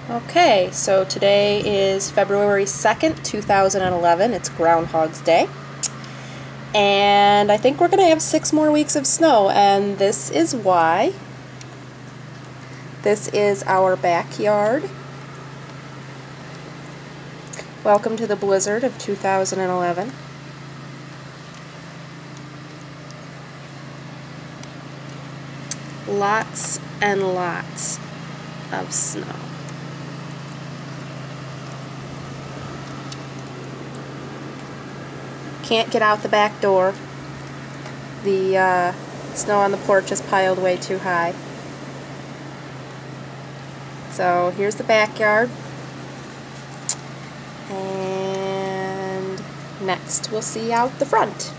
Okay, so today is February 2nd, 2011. It's Groundhog's Day. And I think we're going to have 6 more weeks of snow, and this is why. This is our backyard. Welcome to the blizzard of 2011. Lots and lots of snow. Can't get out the back door. The snow on the porch is piled way too high. So here's the backyard. And next we'll see out the front.